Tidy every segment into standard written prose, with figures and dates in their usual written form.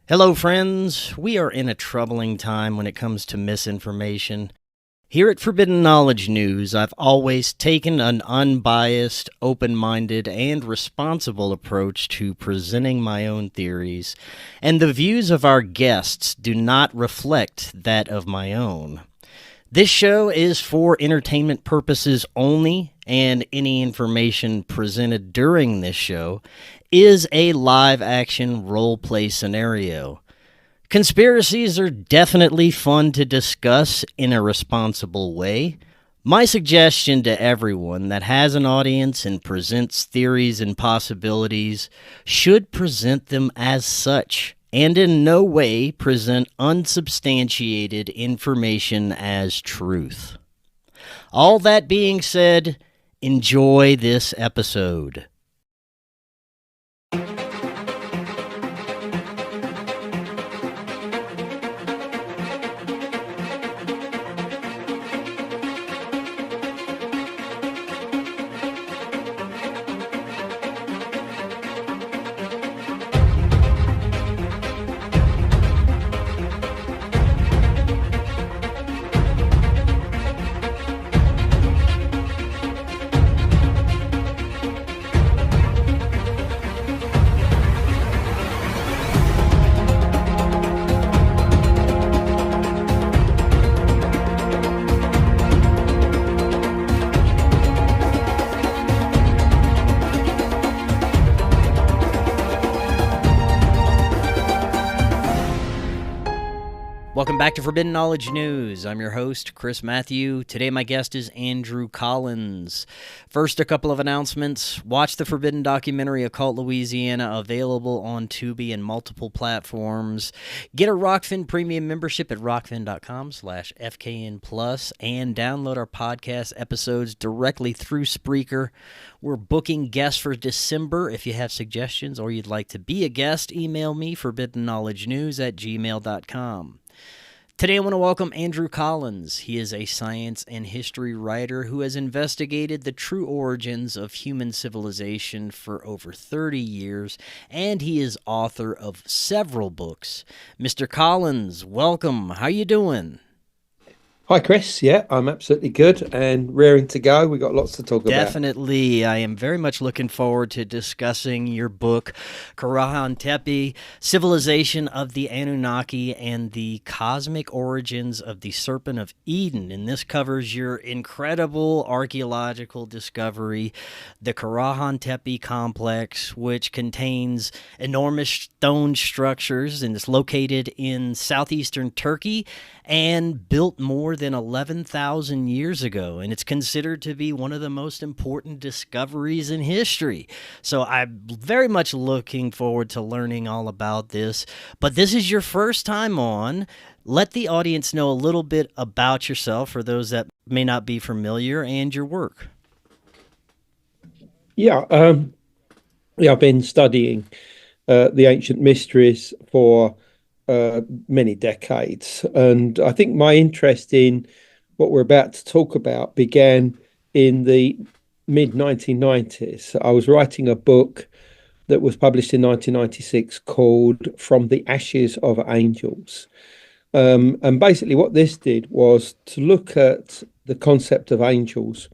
Hello, friends. We are in a troubling time when it comes to misinformation. Here at Forbidden Knowledge News, I've always taken an unbiased, open-minded, and responsible approach to presenting my own theories, and the views of our guests do not reflect that of my own. This show is for entertainment purposes only, and any information presented during this show is a live-action role-play scenario. Conspiracies are definitely fun to discuss in a responsible way. My suggestion to everyone that has an audience and presents theories and possibilities should present them as such, and in no way present unsubstantiated information as truth. All that being said, enjoy this episode. Welcome back to Forbidden Knowledge News. I'm your host, Chris Matthew. Today my guest is Andrew Collins. First, a couple of announcements. Watch the Forbidden documentary Occult Louisiana, available on Tubi and multiple platforms. Get a Rokfin premium membership at rokfin.com/FKN Plus and download our podcast episodes directly through Spreaker. We're booking guests for December. If you have suggestions or you'd like to be a guest, email me forbiddenknowledgenews@gmail.com. Today I want to welcome Andrew Collins. He is a science and history writer who has investigated the true origins of human civilization for over 30 years, and he is author of several books. Mr. Collins, welcome. How you doing? Hi, Chris. Yeah, I'm absolutely good and raring to go. We've got lots to talk about. Definitely. I am very much looking forward to discussing your book, Karahan, Tepe, Civilization of the Anunnaki and the Cosmic Origins of the Serpent of Eden. And this covers your incredible archaeological discovery, the Karahan Tepe complex, which contains enormous stone structures and is located in southeastern Turkey and built more than 11,000 years ago, and it's considered to be one of the most important discoveries in history. So I'm very much looking forward to learning all about this. But this is your first time on. Let the audience know a little bit about yourself for those that may not be familiar and your work. I've been studying the ancient mysteries for many decades, and I think my interest in what we're about to talk about began in the mid-1990s. I was writing a book that was published in 1996 called From the Ashes of Angels, and basically what this did was to look at the concept of angels,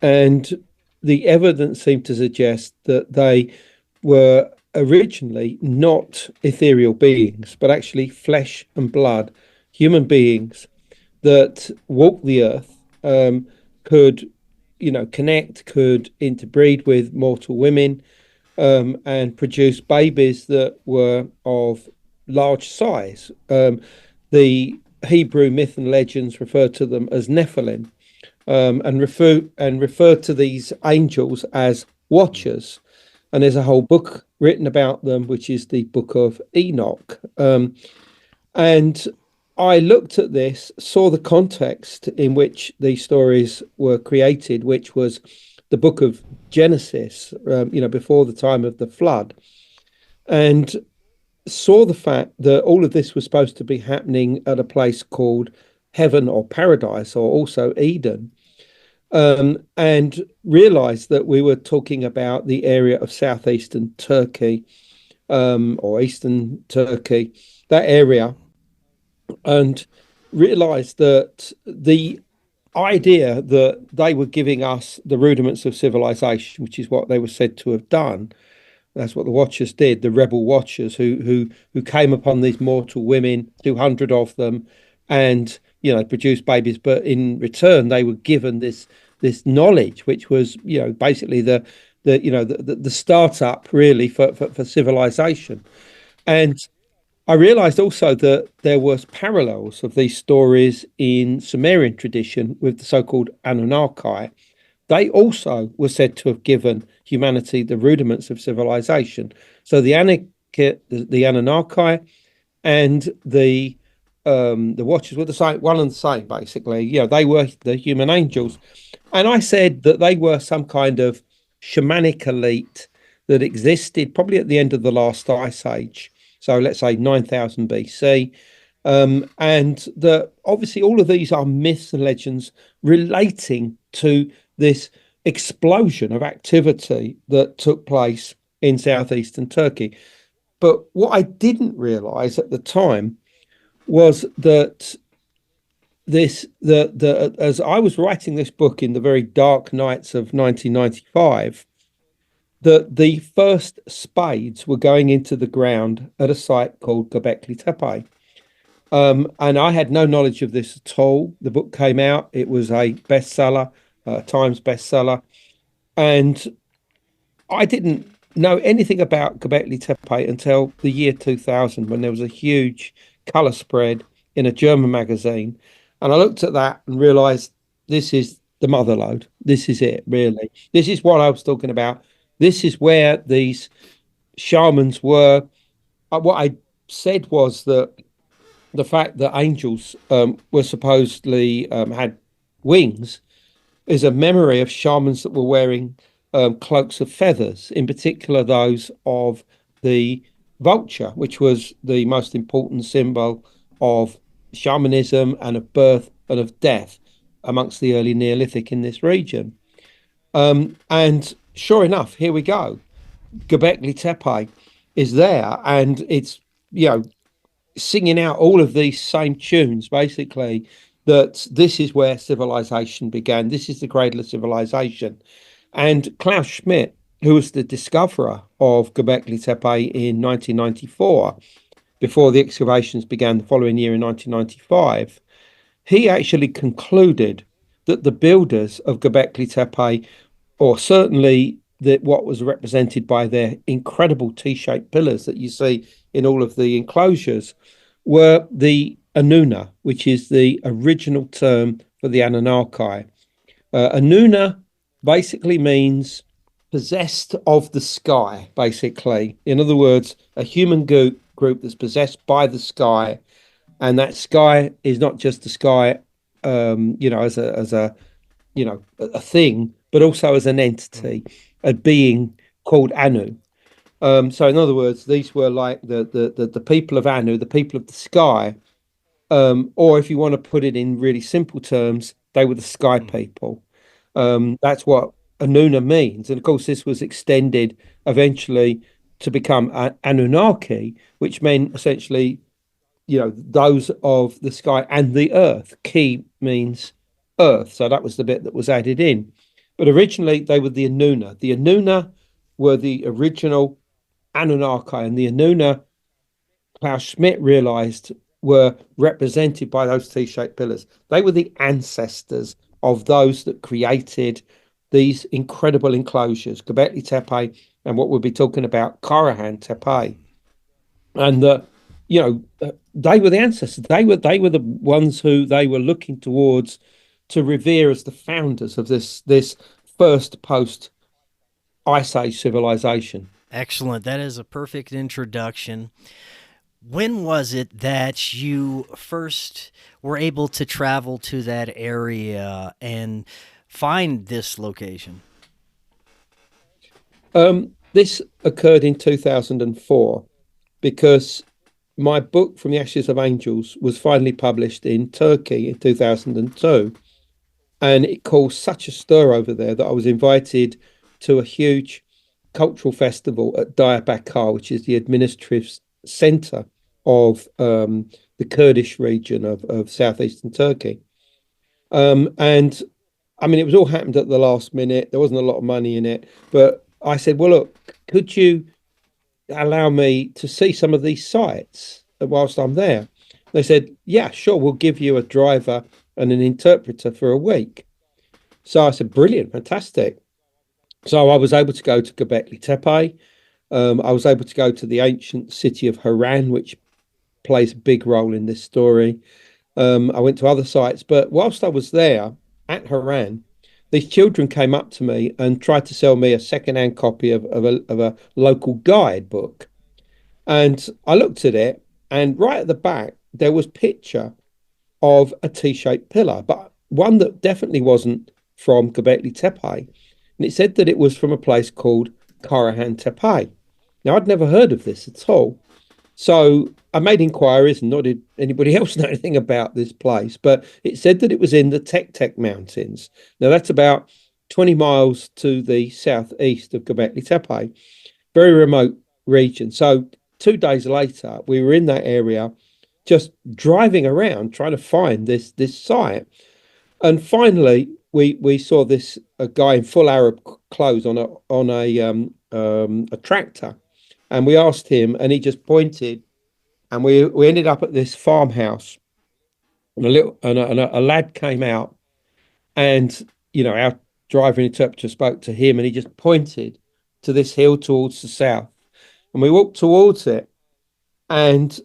and the evidence seemed to suggest that they were originally not ethereal beings, but actually flesh and blood, human beings that walk the earth, could, connect, could interbreed with mortal women, and produce babies that were of large size. The Hebrew myth and legends refer to them as Nephilim, and refer to these angels as watchers. And there's a whole book written about them, which is the Book of Enoch. And I looked at this, saw the context in which these stories were created, which was the book of Genesis, before the time of the flood, and saw the fact that all of this was supposed to be happening at a place called heaven or paradise, or also Eden. And realized that we were talking about the area of southeastern Turkey, or eastern Turkey, that area, and realized that the idea that they were giving us the rudiments of civilization, which is what they were said to have done. That's what the Watchers did, the rebel Watchers who came upon these mortal women, 200 of them, and produced babies. But in return, they were given this knowledge, which was basically the startup really for civilization. And I realized also that there was parallels of these stories in Sumerian tradition with the so-called Anunnaki. They also were said to have given humanity the rudiments of civilization. So the Anunnaki and the Watchers were the same, one and the same, basically. They were the human angels. And I said that they were some kind of shamanic elite that existed probably at the end of the last ice age. So let's say 9000 BC. And that obviously all of these are myths and legends relating to this explosion of activity that took place in southeastern Turkey. But what I didn't realize at the time was that as I was writing this book in the very dark nights of 1995, that the first spades were going into the ground at a site called Göbekli Tepe. And I had no knowledge of this at all. The book came out. It was a bestseller, Times bestseller. And I didn't know anything about Göbekli Tepe until the year 2000, when there was a huge color spread in a German magazine. And I looked at that and realized this is the motherlode. This is it, really. This is what I was talking about. This is where these shamans were. What I said was that the fact that angels were supposedly had wings is a memory of shamans that were wearing cloaks of feathers, in particular those of the vulture, which was the most important symbol of shamanism and of birth and of death amongst the early Neolithic in this region. And sure enough, here we go. Göbekli Tepe is there, and it's singing out all of these same tunes, basically, that this is where civilization began. This is the cradle of civilization. And Klaus Schmidt, who was the discoverer of Göbekli Tepe in 1994, before the excavations began the following year in 1995, he actually concluded that the builders of Göbekli Tepe, or certainly what was represented by their incredible T-shaped pillars that you see in all of the enclosures, were the Anunna, which is the original term for the Anunnaki. Anunna basically means possessed of the sky, basically. In other words, a human group that's possessed by the sky. And that sky is not just the sky, as a thing, but also as an entity, a being called Anu. So in other words, these were like the people of Anu, the people of the sky, or if you want to put it in really simple terms, they were the sky people. That's what Anunna means. And of course, this was extended eventually to become Anunnaki, which meant essentially, those of the sky and the earth. Ki means earth. So that was the bit that was added in. But originally, they were the Anunna. The Anunna were the original Anunnaki, and the Anunna, Klaus Schmidt realized, were represented by those T-shaped pillars. They were the ancestors of those that created these incredible enclosures, Göbekli Tepe, and what we'll be talking about, Karahan Tepe. And they were the ancestors. They were the ones who they were looking towards to revere as the founders of this first post Ice Age civilization. Excellent. That is a perfect introduction. When was it that you first were able to travel to that area and find this location? This occurred in 2004 because my book, From the Ashes of Angels, was finally published in Turkey in 2002. And it caused such a stir over there that I was invited to a huge cultural festival at Diyarbakir, which is the administrative center of the Kurdish region of southeastern Turkey. And I mean, it was all happened at the last minute. There wasn't a lot of money in it, but I said, well, look, could you allow me to see some of these sites whilst I'm there? They said, yeah, sure, we'll give you a driver and an interpreter for a week. So I said, brilliant, fantastic. So I was able to go to Göbekli Tepe. I was able to go to the ancient city of Haran, which plays a big role in this story. I went to other sites, but whilst I was there at Haran, these children came up to me and tried to sell me a second-hand copy of a local guidebook. And I looked at it, and right at the back, there was picture of a T-shaped pillar, but one that definitely wasn't from Göbekli Tepe. And it said that it was from a place called Karahan Tepe. Now, I'd never heard of this at all. So I made inquiries, and nor did anybody else know anything about this place, but it said that it was in the Tek Mountains. Now, that's about 20 miles to the southeast of Göbekli Tepe, very remote region. So 2 days later, we were in that area, just driving around trying to find this site. And finally, we saw this a guy in full Arab clothes on a tractor, and we asked him, and he just pointed, and we ended up at this farmhouse, and a lad came out, and our driver and interpreter spoke to him, and he just pointed to this hill towards the south, and we walked towards it, and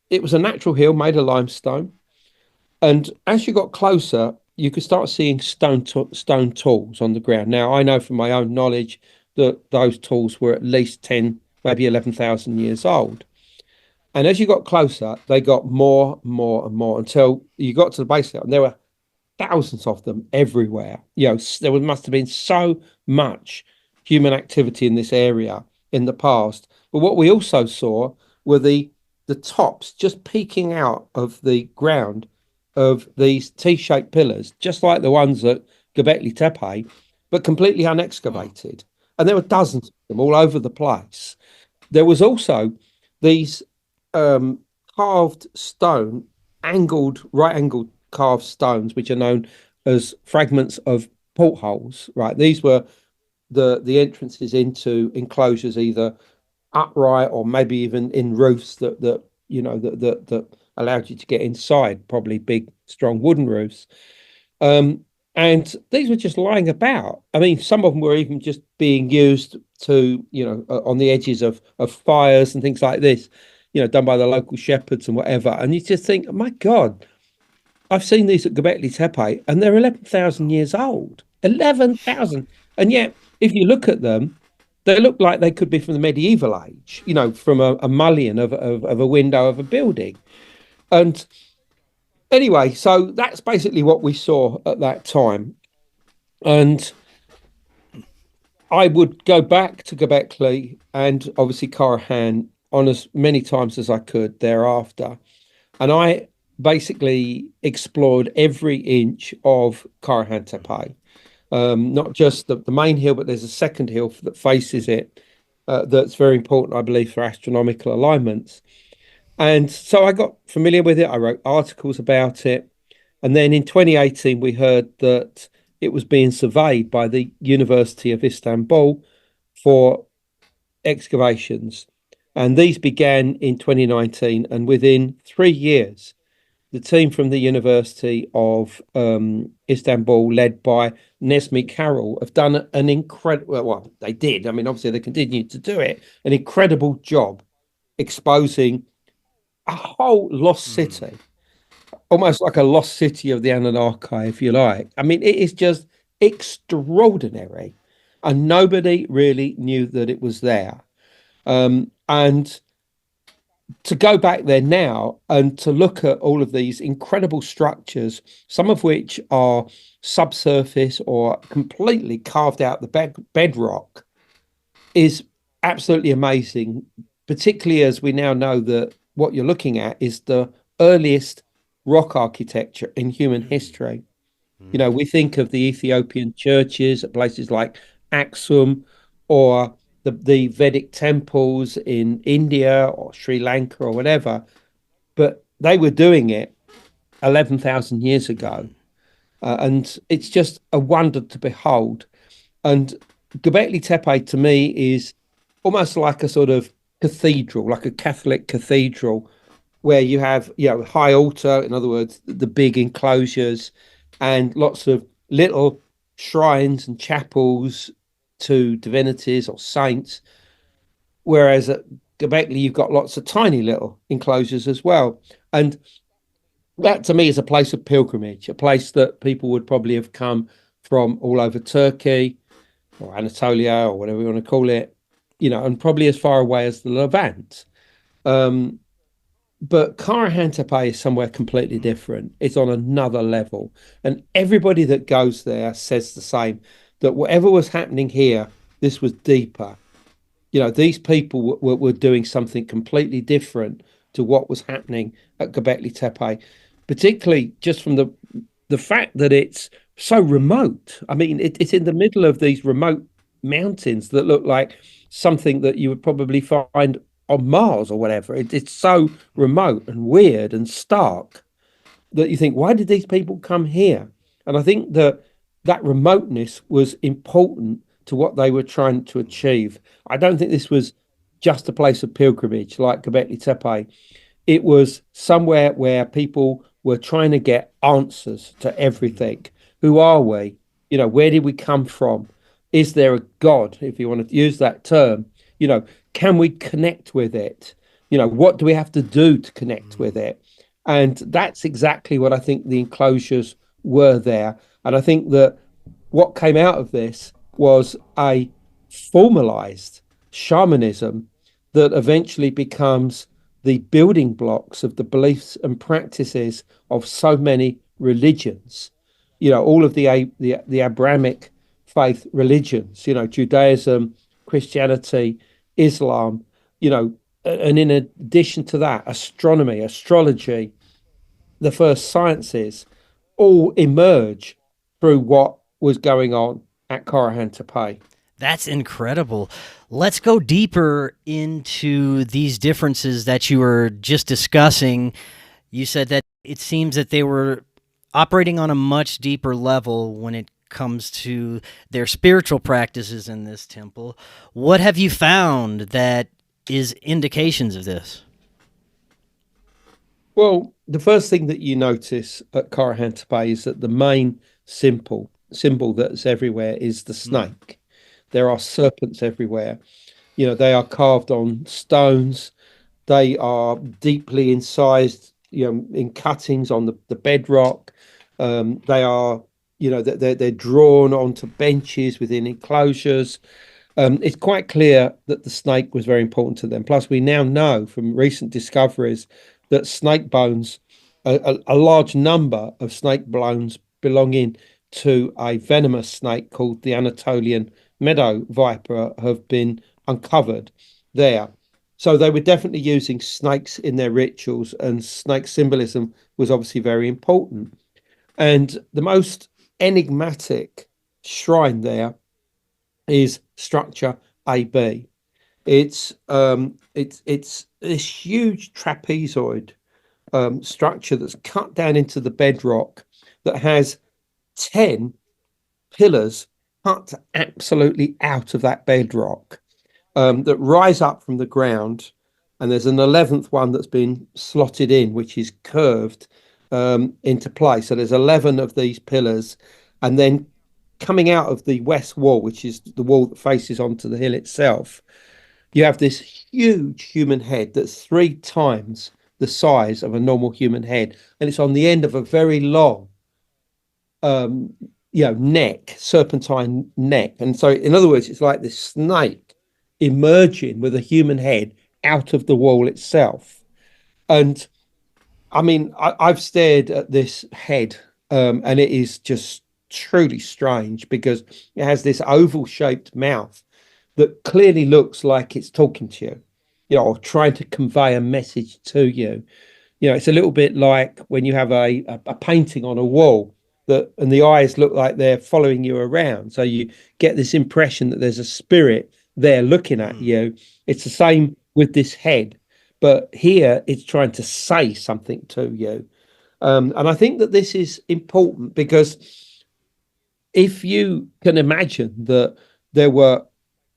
it was a natural hill made of limestone, and as you got closer, you could start seeing stone tools on the ground. Now, I know from my own knowledge that those tools were at least 10, maybe 11,000 years old. And as you got closer, they got more and more until you got to the base level, and there were thousands of them everywhere. There must have been so much human activity in this area in the past. But what we also saw were the tops just peeking out of the ground of these T-shaped pillars, just like the ones at Göbekli Tepe, but completely unexcavated. And there were dozens of them all over the place. There was also these carved stone, right angled carved stones, which are known as fragments of portholes. Right, these were the entrances into enclosures, either upright or maybe even in roofs that allowed you to get inside, probably big, strong wooden roofs. And these were just lying about. I mean, some of them were even just being used to, on the edges of fires and things like this, done by the local shepherds and whatever. And you just think, oh my God, I've seen these at Göbekli Tepe and they're 11,000 years old. 11,000. And yet, if you look at them, they look like they could be from the medieval age, from a mullion of a window of a building. And anyway, so that's basically what we saw at that time. And I would go back to Göbekli and obviously Karahan on as many times as I could thereafter. And I basically explored every inch of Karahan Tepe. Not just the main hill, but there's a second hill that faces it that's very important, I believe, for astronomical alignments. And so I got familiar with it. I wrote articles about it. And then in 2018, we heard that it was being surveyed by the University of Istanbul for excavations. And these began in 2019. And within 3 years, the team from the University of Istanbul, led by Nesmi Carroll, have done an incredible, well, they did. I mean, obviously they continued to do it, an incredible job exposing a whole lost city, almost like a lost city of the Anunnaki, if you like. I mean, it is just extraordinary. And nobody really knew that it was there. And to go back there now and to look at all of these incredible structures, some of which are subsurface or completely carved out the bedrock, is absolutely amazing, particularly as we now know that what you're looking at is the earliest rock architecture in human history. We think of the Ethiopian churches at places like Aksum or the Vedic temples in India or Sri Lanka or whatever, but they were doing it 11,000 years ago. And it's just a wonder to behold. And Göbekli Tepe to me is almost like a sort of cathedral, like a Catholic cathedral, where you have, high altar, in other words, the big enclosures, and lots of little shrines and chapels to divinities or saints. Whereas at Göbekli, you've got lots of tiny little enclosures as well. And that to me is a place of pilgrimage, a place that people would probably have come from all over Turkey or Anatolia or whatever you want to call it, and probably as far away as the Levant. But Karahan Tepe is somewhere completely different. It's on another level. And everybody that goes there says the same, that whatever was happening here, this was deeper. These people were doing something completely different to what was happening at Göbekli Tepe, particularly just from the fact that it's so remote. I mean, it's in the middle of these remote mountains that look like something that you would probably find on Mars or whatever. It's so remote and weird and stark that you think, why did these people come here? And I think that remoteness was important to what they were trying to achieve. I don't think this was just a place of pilgrimage like Göbekli Tepe. It was somewhere where people were trying to get answers to everything. Who are we? Where did we come from? Is there a God, if you want to use that term? Can we connect with it? What do we have to do to connect with it? And that's exactly what I think the enclosures were there. And I think that what came out of this was a formalized shamanism that eventually becomes the building blocks of the beliefs and practices of so many religions. All of the Abrahamic faith religions, Judaism, Christianity, Islam, and in addition to that, astronomy, astrology, the first sciences all emerge through what was going on at Karahan Tepe. That's incredible. Let's go deeper into these differences that you were just discussing. You said that it seems that they were operating on a much deeper level when it comes to their spiritual practices in this temple. What have you found that is indications of this? Well, the first thing that you notice at Karahan Tepe is that the main symbol that's everywhere is the snake. There are serpents everywhere. They are carved on stones. They are deeply incised, in cuttings on the bedrock. They are, they're drawn onto benches within enclosures. It's quite clear that the snake was very important to them. Plus, we now know from recent discoveries that snake bones, a large number of snake bones belonging to a venomous snake called the Anatolian meadow viper, have been uncovered there. So they were definitely using snakes in their rituals, and snake symbolism was obviously very important. And the most enigmatic shrine there is structure AB. It's this huge trapezoid structure that's cut down into the bedrock that has 10 pillars cut absolutely out of that bedrock that rise up from the ground. And there's an 11th one that's been slotted in, which is curved into place. So there's 11 of these pillars. And then coming out of the west wall, which is the wall that faces onto the hill itself, you have this huge human head that's 3 times the size of a normal human head. And it's on the end of a very long neck, serpentine neck. And so, in other words, it's like this snake emerging with a human head out of the wall itself. And I mean, I've stared at this head, and it is just truly strange because it has this oval shaped mouth that clearly looks like it's talking to you, or trying to convey a message to you. It's a little bit like when you have a painting on a wall and the eyes look like they're following you around. So you get this impression that there's a spirit there looking at you. It's the same with this head, but here it's trying to say something to you. And I think that this is important because if you can imagine that there were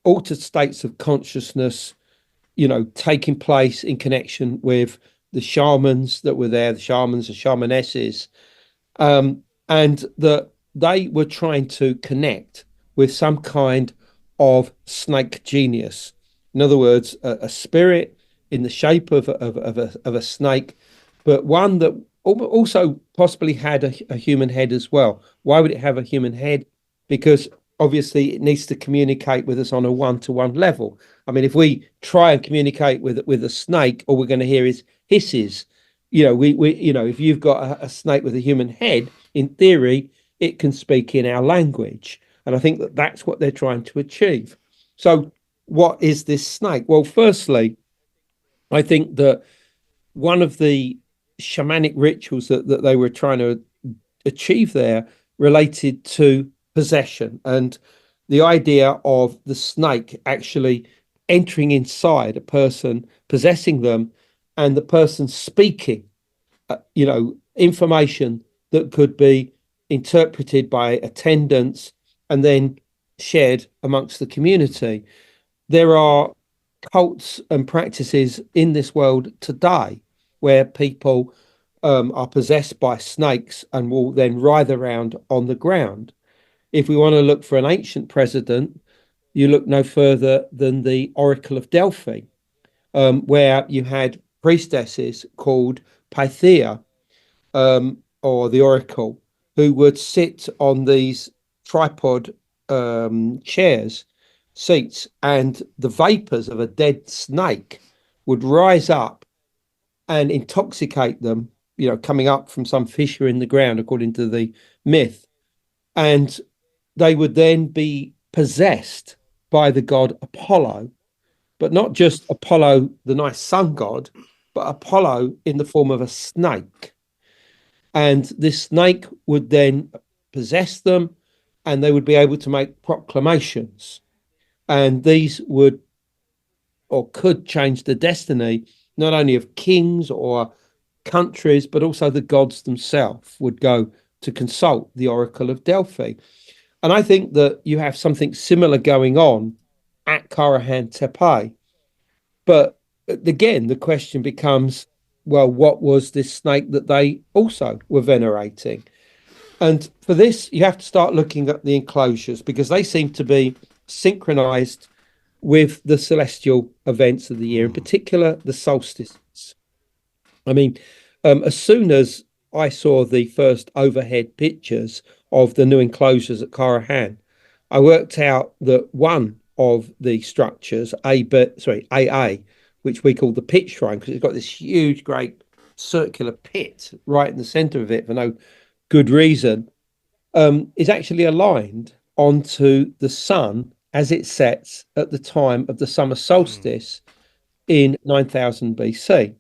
altered states of consciousness, taking place in connection with the shamans that were there, the shamans and shamanesses, and that they were trying to connect with some kind of snake genius. In other words, a spirit in the shape of a snake, but one that also possibly had a human head as well. Why would it have a human head? Because obviously it needs to communicate with us on a one-to-one level. I mean, if we try and communicate with a snake, all we're going to hear is hisses. If you've got a snake with a human head, in theory, it can speak in our language. And I think that that's what they're trying to achieve. So what is this snake? Well, firstly, I think that one of the shamanic rituals that they were trying to achieve there related to possession, and the idea of the snake actually entering inside a person, possessing them, and the person speaking, information that could be interpreted by attendants and then shared amongst the community. There are cults and practices in this world today where people are possessed by snakes and will then writhe around on the ground. If we want to look for an ancient precedent, you look no further than the Oracle of Delphi, where you had priestesses called Pythia, or the Oracle, who would sit on these tripod chairs, seats, and the vapors of a dead snake would rise up and intoxicate them, coming up from some fissure in the ground, according to the myth. And they would then be possessed by the god Apollo, but not just Apollo, the nice sun god, but Apollo in the form of a snake. And this snake would then possess them, and they would be able to make proclamations. And these would or could change the destiny not only of kings or countries, but also the gods themselves would go to consult the Oracle of Delphi. And I think that you have something similar going on at Karahan Tepe. But again, the question becomes, well, what was this snake that they also were venerating? And for this, you have to start looking at the enclosures, because they seem to be synchronized with the celestial events of the year, in particular the solstices. I mean, as soon as I saw the first overhead pictures of the new enclosures at Karahan, I worked out that one of the structures, AA, which we call the pit shrine, because it's got this huge, great circular pit right in the center of it for no good reason, is actually aligned onto the sun as it sets at the time of the summer solstice in 9000 BC.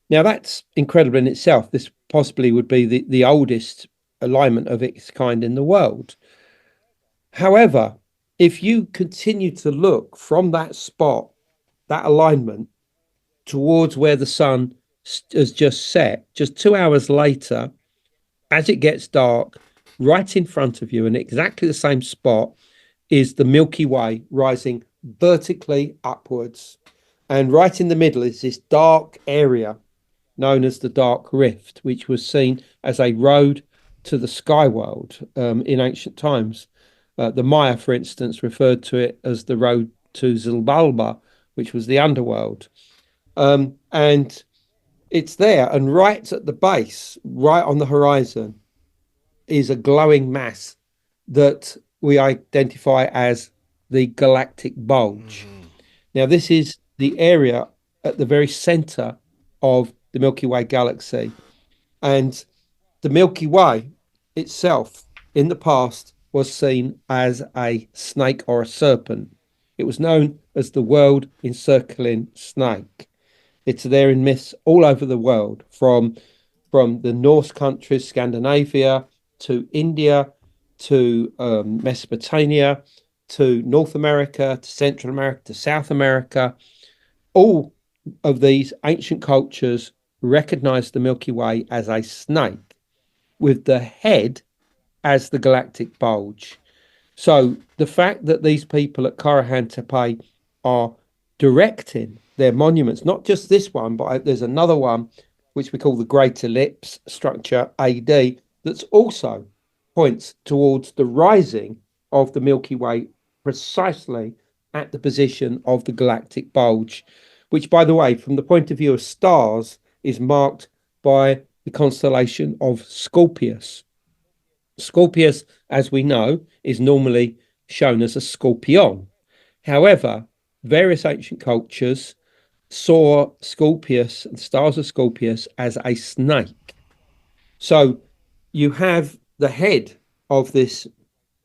Now, that's incredible in itself. This possibly would be the oldest alignment of its kind in the world. However, if you continue to look from that spot, that alignment, towards where the sun has just set, just 2 hours later, as it gets dark, right in front of you, in exactly the same spot, is the Milky Way rising vertically upwards. And right in the middle is this dark area known as the Dark Rift, which was seen as a road to the sky world in ancient times. The Maya, for instance, referred to it as the road to Zilbalba, which was the underworld. And it's there, and right at the base, right on the horizon, is a glowing mass that we identify as the galactic bulge. Now, this is the area at the very center of the Milky Way galaxy. And the Milky Way itself, in the past, was seen as a snake or a serpent. It was known as the world encircling snake. It's there in myths all over the world, from the Norse countries, Scandinavia, to India, to Mesopotamia, to North America, to Central America, to South America. All of these ancient cultures recognize the Milky Way as a snake with the head as the galactic bulge. So the fact that these people at Karahan Tepe are directing their monuments, not just this one, but there's another one which we call the Great Ellipse structure AD, that's also points towards the rising of the Milky Way precisely at the position of the galactic bulge, which, by the way, from the point of view of stars, is marked by the constellation of Scorpius. Scorpius, as we know, is normally shown as a scorpion. However, various ancient cultures saw Scorpius, the stars of Scorpius, as a snake. So you have the head of this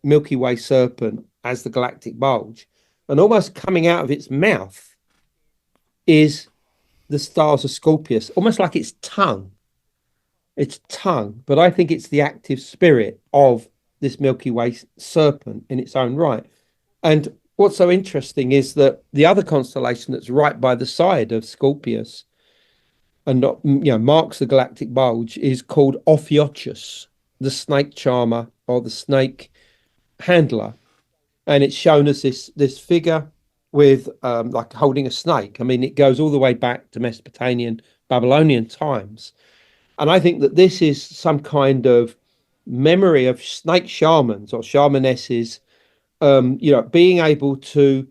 Milky Way serpent as the galactic bulge, and almost coming out of its mouth is the stars of Scorpius, almost like its tongue. Its tongue, but I think it's the active spirit of this Milky Way serpent in its own right. And what's so interesting is that the other constellation that's right by the side of Scorpius and marks the galactic bulge is called Ophiuchus, the snake charmer or the snake handler, and it's shown as this figure with like holding a snake. I mean, it goes all the way back to Mesopotamian, Babylonian times. And I think that this is some kind of memory of snake shamans or shamanesses, being able to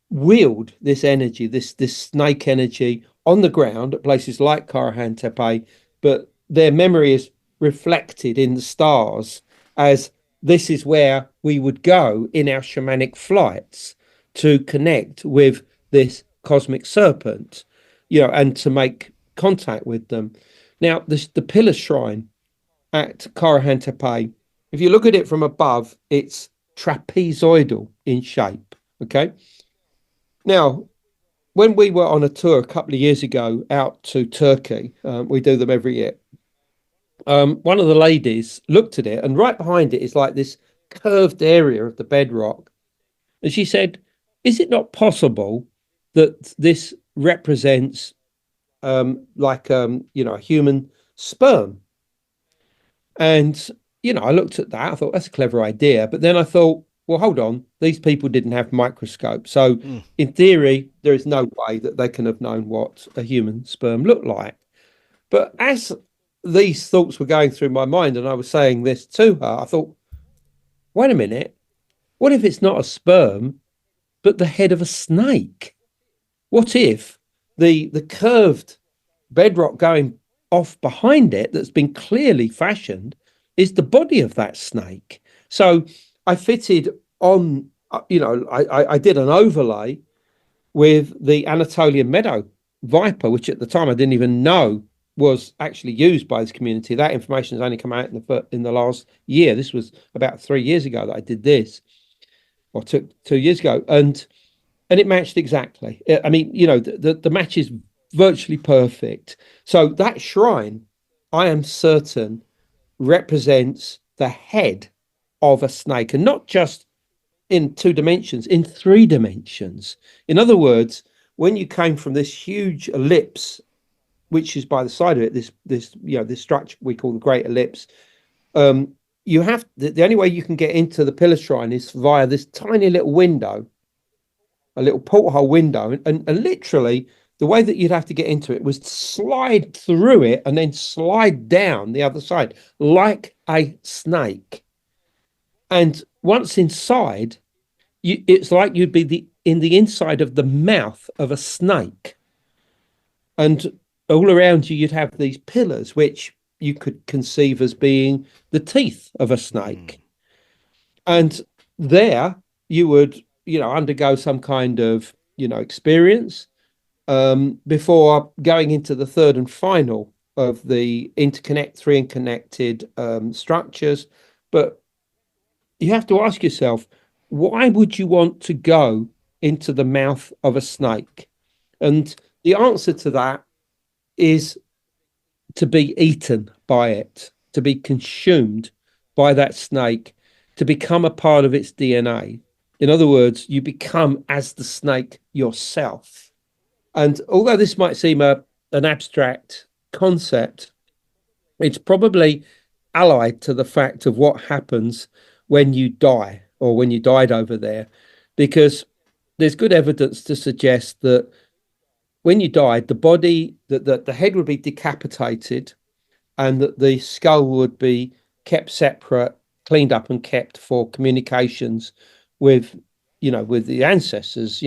wield this energy, this snake energy on the ground at places like Karahan Tepe, but their memory is reflected in the stars as this is where we would go in our shamanic flights to connect with this cosmic serpent, and to make contact with them. Now, the pillar shrine at Karahan Tepe, if you look at it from above, it's trapezoidal in shape, okay? Now, when we were on a tour a couple of years ago out to Turkey, we do them every year, one of the ladies looked at it, and right behind it is like this curved area of the bedrock. And she said, is it not possible that this represents a human sperm? And I looked at that, I thought that's a clever idea, but then I thought, well, hold on, these people didn't have microscopes, so in theory there is no way that they can have known what a human sperm looked like. But as these thoughts were going through my mind and I was saying this to her, I thought, wait a minute, what if it's not a sperm but the head of a snake? What if the curved bedrock going off behind it that's been clearly fashioned is the body of that snake? So I fitted on, I did an overlay with the Anatolian meadow viper, which at the time I didn't even know was actually used by this community. That information has only come out in the last year. This was about 3 years ago that I did this, or 2 years ago, and it matched exactly. I mean, the match is virtually perfect. So that shrine, I am certain, represents the head of a snake, and not just in 2 dimensions, in 3 dimensions. In other words, when you came from this huge ellipse, which is by the side of it, this structure we call the Great Ellipse, you have the only way you can get into the pillar shrine is via this tiny little window, a little porthole window, and literally the way that you'd have to get into it was to slide through it and then slide down the other side like a snake. And once inside, it's like you'd be in the inside of the mouth of a snake. And all around you, you'd have these pillars, which you could conceive as being the teeth of a snake. And there you would, undergo some kind of, experience before going into the third and final of the 3 interconnected structures. But you have to ask yourself, why would you want to go into the mouth of a snake? And the answer to that is to be eaten by it, to be consumed by that snake, to become a part of its DNA. In other words, you become as the snake yourself. And although this might seem an abstract concept, it's probably allied to the fact of what happens when you die or when you died over there, because there's good evidence to suggest that when you died, the body, that the head would be decapitated and that the skull would be kept separate, cleaned up and kept for communications with, with the ancestors,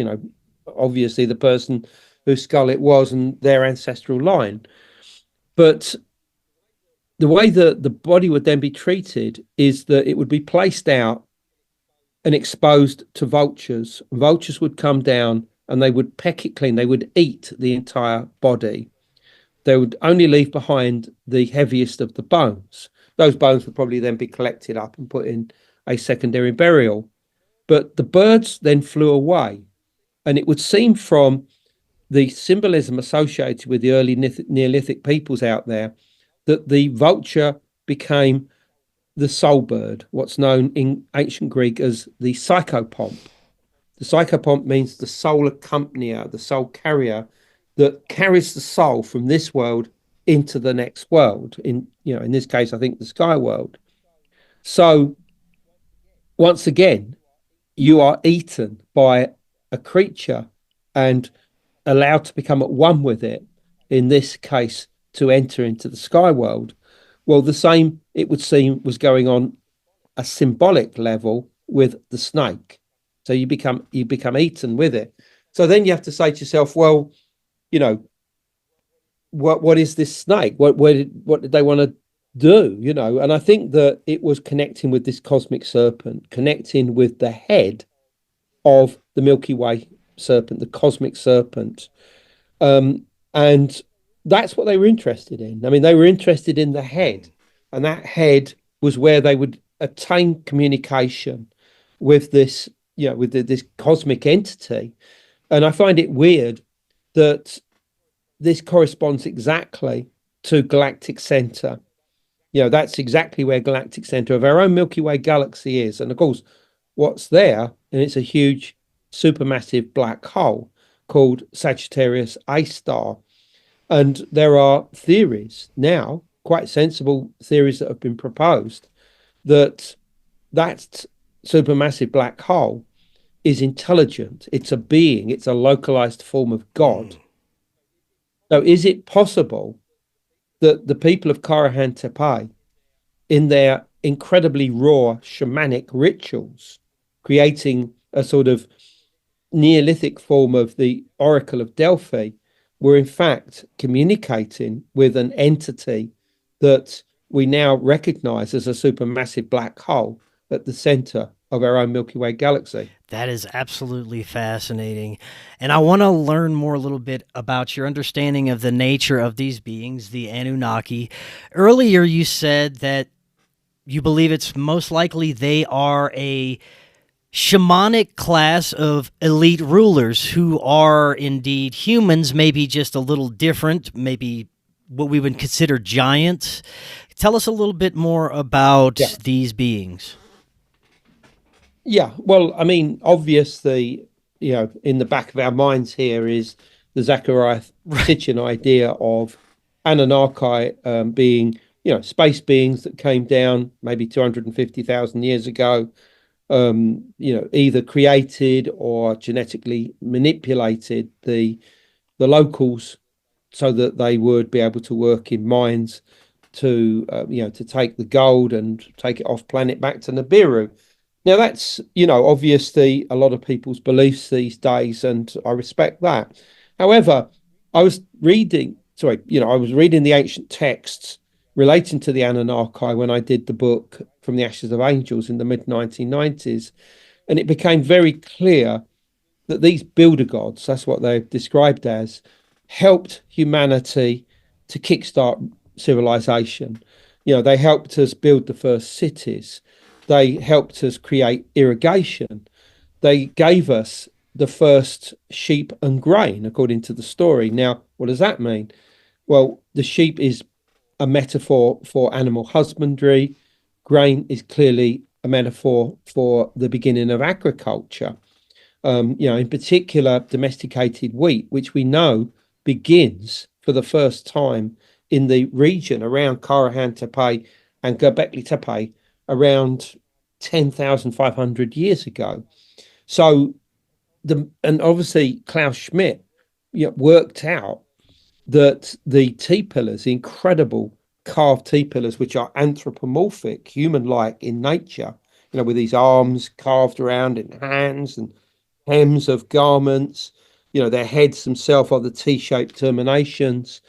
obviously the person whose skull it was and their ancestral line. But the way that the body would then be treated is that it would be placed out and exposed to vultures. Vultures would come down and they would peck it clean. They would eat the entire body. They would only leave behind the heaviest of the bones. Those bones would probably then be collected up and put in a secondary burial. But the birds then flew away. And it would seem from the symbolism associated with the early Neolithic peoples out there that the vulture became the soul bird, what's known in ancient Greek as the psychopomp. The psychopomp means the soul accompanier, the soul carrier that carries the soul from this world into the next world. In this case, I think the sky world. So once again, you are eaten by a creature and allowed to become at one with it, in this case, to enter into the sky world. Well, the same, it would seem, was going on a symbolic level with the snake. So you become eaten with it. So then you have to say to yourself, well, what is this snake? What did they want to do? And I think that it was connecting with this cosmic serpent, connecting with the head of the Milky Way serpent, the cosmic serpent. And that's what they were interested in. I mean, they were interested in the head, and that head was where they would attain communication with this, this cosmic entity. And I find it weird that this corresponds exactly to galactic center. That's exactly where galactic center of our own Milky Way galaxy is. And of course, what's there, and it's a huge supermassive black hole called Sagittarius A star. And there are theories now, quite sensible theories that have been proposed, that supermassive black hole is intelligent. It's a being. It's a localized form of God. So is it possible that the people of Karahan Tepe, in their incredibly raw shamanic rituals, creating a sort of Neolithic form of the Oracle of Delphi, were in fact communicating with an entity that we now recognize as a supermassive black hole at the center of our own Milky Way galaxy? That is absolutely fascinating. And I want to learn more a little bit about your understanding of the nature of these beings, the Anunnaki. Earlier, you said that you believe it's most likely they are a shamanic class of elite rulers who are indeed humans, maybe just a little different, maybe what we would consider giants. Tell us a little bit more about these beings. Yeah, well, I mean, obviously, in the back of our minds here is the Zecharia Sitchin idea of Anunnaki being, space beings that came down maybe 250,000 years ago, either created or genetically manipulated the locals so that they would be able to work in mines to take the gold and take it off planet back to Nibiru. Now that's, obviously a lot of people's beliefs these days, and I respect that. However, I was reading the ancient texts relating to the Anunnaki when I did the book From the Ashes of Angels in the mid-1990s, and it became very clear that these builder gods, that's what they're described as, helped humanity to kickstart civilization. They helped us build the first cities. They helped us create irrigation. They gave us the first sheep and grain, according to the story. Now, what does that mean? Well, the sheep is a metaphor for animal husbandry. Grain is clearly a metaphor for the beginning of agriculture. In particular, domesticated wheat, which we know begins for the first time in the region around Karahan Tepe and Göbekli Tepe around 10,500 years ago. So and obviously Klaus Schmidt worked out that the T-pillars, the incredible carved T-pillars, which are anthropomorphic, human-like in nature, with these arms carved around in hands and hems of garments, their heads themselves are the T-shaped terminations,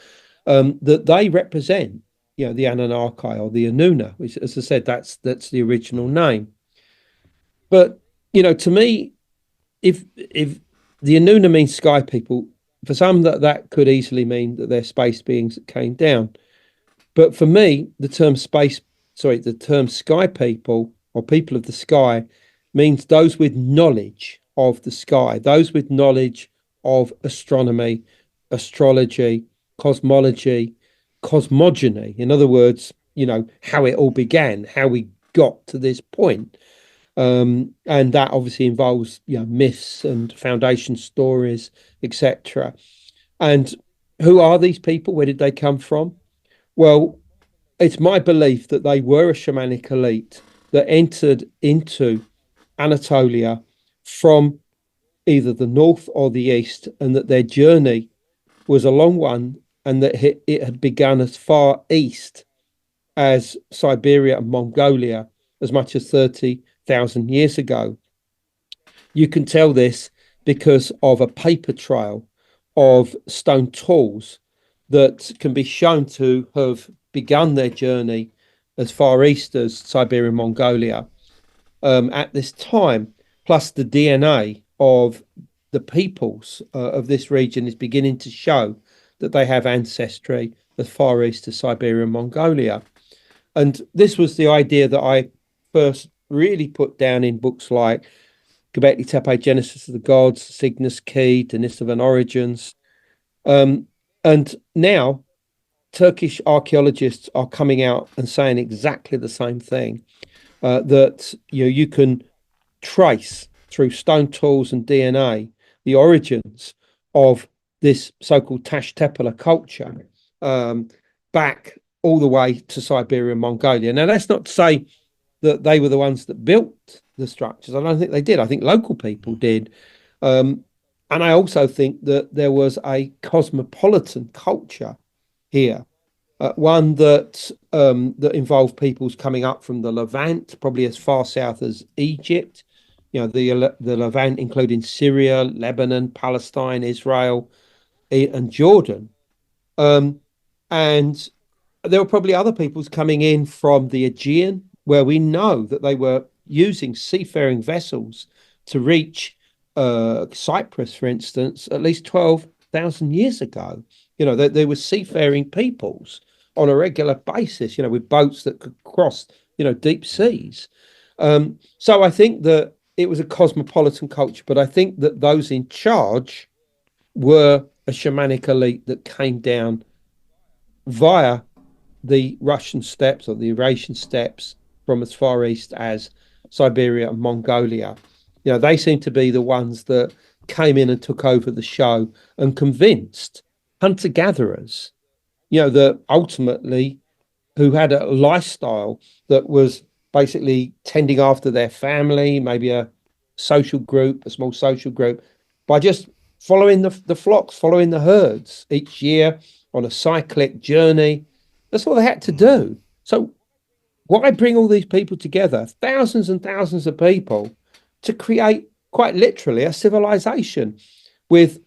that they represent, the Anunnaki or the Anuna, which, as I said, that's the original name. But, to me, if the Anuna means sky people, for some that could easily mean that they're space beings that came down. But for me, the term sky people or people of the sky means those with knowledge of the sky, those with knowledge of astronomy, astrology, cosmology, cosmogony. In other words, how it all began, how we got to this point. And that obviously involves myths and foundation stories, etc. And who are these people? Where did they come from? Well, it's my belief that they were a shamanic elite that entered into Anatolia from either the north or the east, and that their journey was a long one, and that it had begun as far east as Siberia and Mongolia as much as 30,000 years ago. You can tell this because of a paper trail of stone tools that can be shown to have begun their journey as far east as Siberia and Mongolia at this time, plus the DNA of the peoples of this region is beginning to show that they have ancestry as far east as Siberia and Mongolia. And this was the idea that I first really put down in books like Göbekli Tepe, Genesis of the Gods, Cygnus Key, Denisovan Origins. And now Turkish archaeologists are coming out and saying exactly the same thing, that you can trace through stone tools and DNA the origins of this so-called Tash Tepela culture back all the way to Siberia and Mongolia. Now, that's not to say that they were the ones that built the structures. I don't think they did. I think local people did. And I also think that there was a cosmopolitan culture here, one that involved peoples coming up from the Levant, probably as far south as Egypt, the Levant, including Syria, Lebanon, Palestine, Israel, and Jordan. And there were probably other peoples coming in from the Aegean, where we know that they were using seafaring vessels to reach Cyprus, for instance, at least 12,000 years ago. There were seafaring peoples on a regular basis, with boats that could cross, deep seas. So I think that it was a cosmopolitan culture, but I think that those in charge were a shamanic elite that came down via the Russian steppes or the Eurasian steppes from as far east as Siberia and Mongolia. They seem to be the ones that came in and took over the show and convinced hunter-gatherers, that ultimately who had a lifestyle that was basically tending after their family, maybe a social group, a small social group, by just following the flocks, following the herds each year on a cyclic journey. That's what they had to do. So why bring all these people together, thousands and thousands of people, to create quite literally a civilization with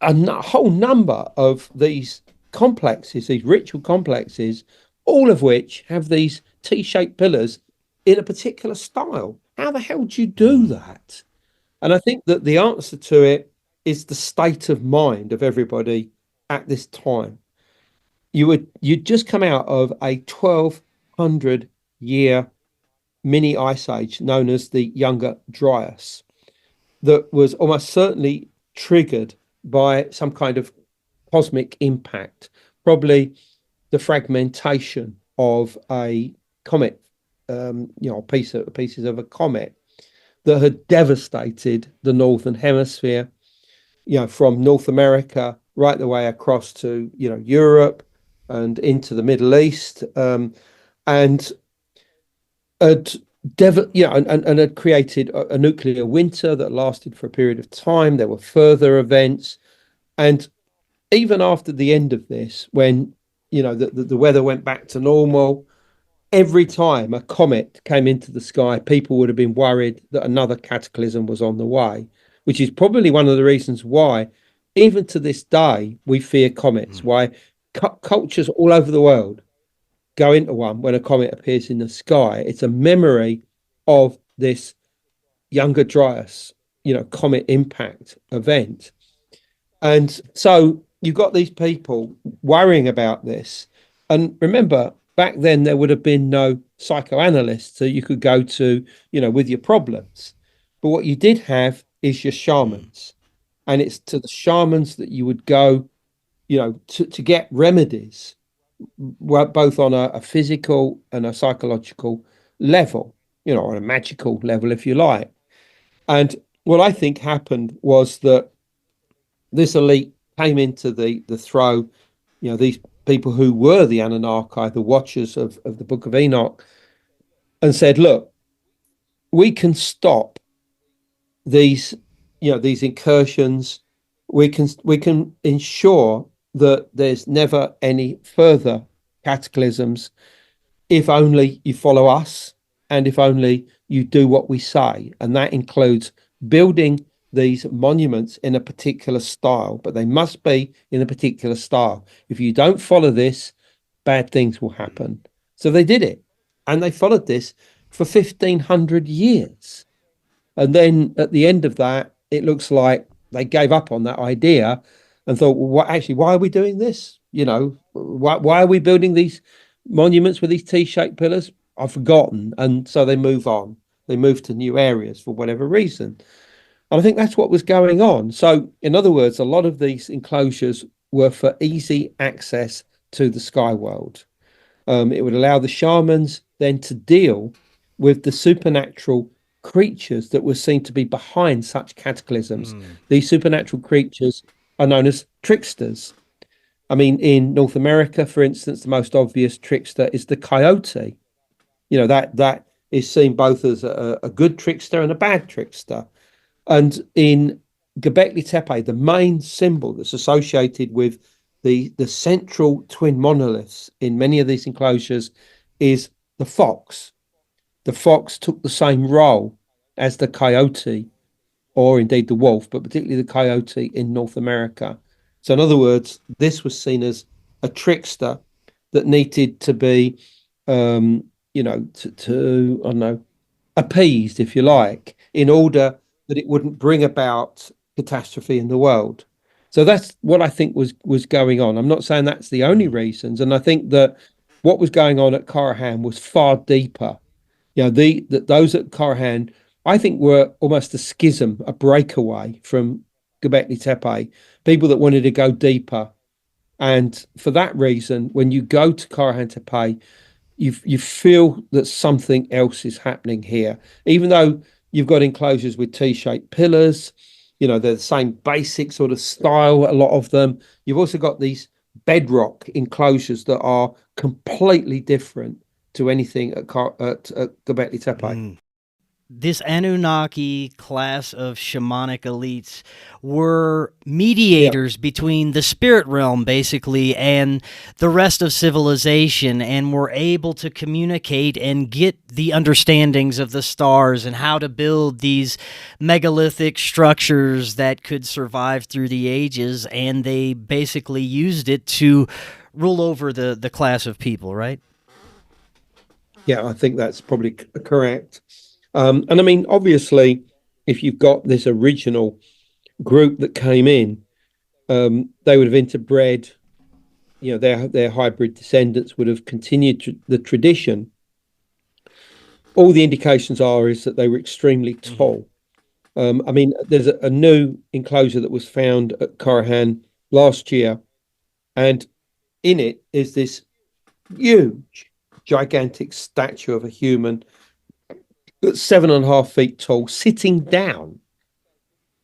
a whole number of these complexes, these ritual complexes, all of which have these T-shaped pillars in a particular style? How the hell do you do that? And I think that the answer to it is the state of mind of everybody at this time. You'd just come out of a 1,200-year mini ice age known as the Younger Dryas that was almost certainly triggered by some kind of cosmic impact, probably the fragmentation of a comet pieces of a comet that had devastated the Northern Hemisphere, from North America right the way across to, Europe and into the Middle East, and had and had created a nuclear winter that lasted for a period of time. There were further events, and even after the end of this, when the weather went back to normal, every time a comet came into the sky, people would have been worried that another cataclysm was on the way, which is probably one of the reasons why, even to this day, we fear comets. Why cultures all over the world go into one when a comet appears in the sky. It's a memory of this Younger Dryas, comet impact event. And so you've got these people worrying about this. And remember, back then there would have been no psychoanalyst so you could go to, with your problems. But what you did have is your shamans. And it's to the shamans that you would go, to get remedies, both on a physical and a psychological level, on a magical level, if you like. And what I think happened was that this elite came into the throw, these people who were the Anunnaki, the watchers of the Book of Enoch, and said, look, we can stop these incursions. We can ensure that there's never any further cataclysms if only you follow us and if only you do what we say. And that includes building these monuments in a particular style, but they must be in a particular style. If you don't follow this, bad things will happen. So they did it, and they followed this for 1,500 years. And then at the end of that, it looks like they gave up on that idea and thought, well, why are we doing this? Why are we building these monuments with these T-shaped pillars? I've forgotten. And so they move on. They move to new areas for whatever reason. And I think that's what was going on. So, in other words, a lot of these enclosures were for easy access to the sky world. It would allow the shamans then to deal with the supernatural creatures that were seen to be behind such cataclysms. These supernatural creatures are known as tricksters. I mean, in North America, for instance, the most obvious trickster is the coyote. That is seen both as a good trickster and a bad trickster. And in Göbekli Tepe, the main symbol that's associated with the central twin monoliths in many of these enclosures is the fox. The fox took the same role as the coyote, or indeed the wolf, but particularly the coyote in North America. So in other words, this was seen as a trickster that needed to be, appeased, if you like, in order that it wouldn't bring about catastrophe in the world. So that's what I think was going on. I'm not saying that's the only reasons. And I think that what was going on at Karahan was far deeper. Those at Karahan, I think, were almost a schism, a breakaway from Göbekli Tepe, people that wanted to go deeper. And for that reason, when you go to Karahan Tepe, you feel that something else is happening here, even though you've got enclosures with T-shaped pillars. They're the same basic sort of style, a lot of them. You've also got these bedrock enclosures that are completely different to anything at Göbekli Tepe. This Anunnaki class of shamanic elites were mediators between the spirit realm, basically, and the rest of civilization, and were able to communicate and get the understandings of the stars and how to build these megalithic structures that could survive through the ages, and they basically used it to rule over the class of people, right? Yeah, I think that's probably correct. And I mean, obviously, if you've got this original group that came in, they would have interbred, their hybrid descendants would have continued the tradition. All the indications is that they were extremely tall. I mean, there's a new enclosure that was found at Karahan last year, and in it is this huge, gigantic statue of a human that's 7.5 feet tall, sitting down.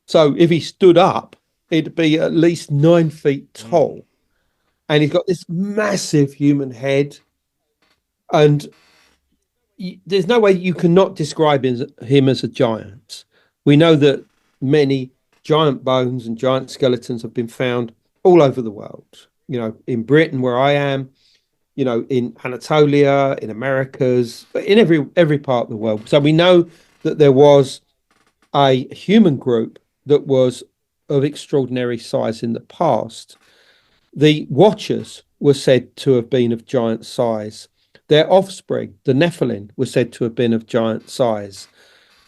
So if he stood up, it'd be at least 9 feet tall. And he's got this massive human head. And there's no way you cannot describe him as a giant. We know that many giant bones and giant skeletons have been found all over the world. You know, in Britain, where I am, you know, in Anatolia, in Americas, in every part of the world. So we know that there was a human group that was of extraordinary size in the past. The Watchers were said to have been of giant size. Their offspring, the Nephilim, were said to have been of giant size.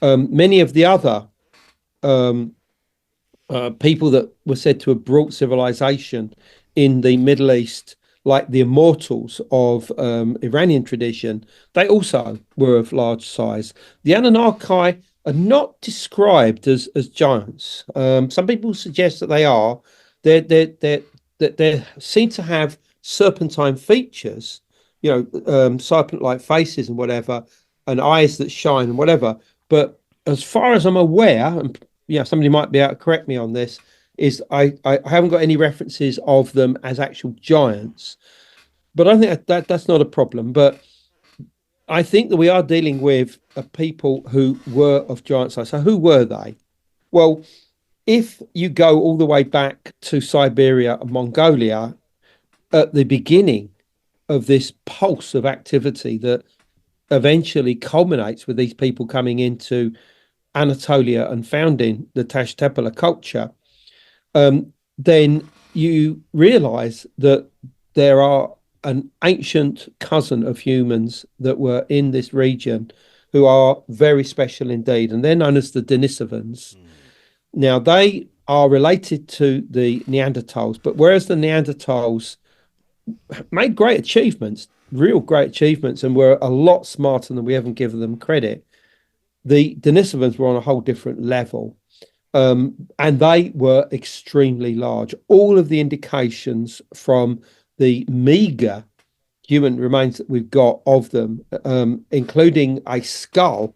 Many of the other people that were said to have brought civilization in the Middle East, like the immortals of Iranian tradition, they also were of large size. The Anunnaki are not described as giants. Some people suggest that they are. They seem to have serpentine features, you know, serpent-like faces and whatever, and eyes that shine and whatever. But as far as I'm aware, and yeah, somebody might be able to correct me on this, is I haven't got any references of them as actual giants. But I think that's not a problem. But I think that we are dealing with people who were of giant size. So who were they? Well, if you go all the way back to Siberia and Mongolia, at the beginning of this pulse of activity that eventually culminates with these people coming into Anatolia and founding the Tashtepala culture, then you realize that there are an ancient cousin of humans that were in this region who are very special indeed, and they're known as the Denisovans. Now, they are related to the Neanderthals, but whereas the Neanderthals made great achievements, real great achievements, and were a lot smarter than we ever given them credit, the Denisovans were on a whole different level. And they were extremely large. All of the indications from the meager human remains that we've got of them, including a skull,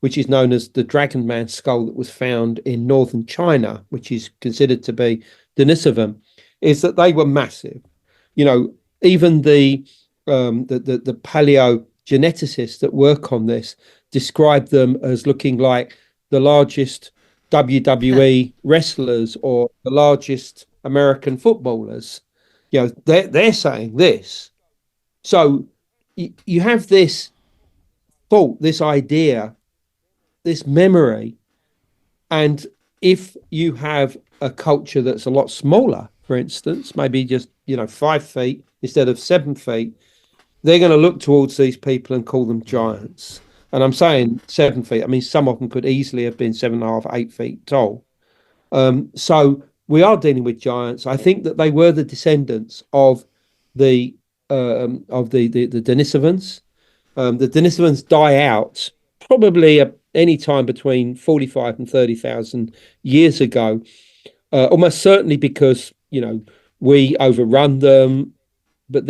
which is known as the Dragon Man skull that was found in northern China, which is considered to be Denisovan, is that they were massive. You know, even the paleogeneticists that work on this describe them as looking like the largest WWE wrestlers or the largest American footballers. You know, they're saying this. So you have this thought, this idea, this memory, and if you have a culture that's a lot smaller, for instance, maybe just 5 feet instead of 7 feet, they're going to look towards these people and call them giants. And I'm saying 7 feet. I mean, some of them could easily have been 7.5, 8 feet tall. So we are dealing with giants. I think that they were the descendants of the Denisovans. The Denisovans die out probably any time between 45 and 30,000 years ago, almost certainly because we overrun them, but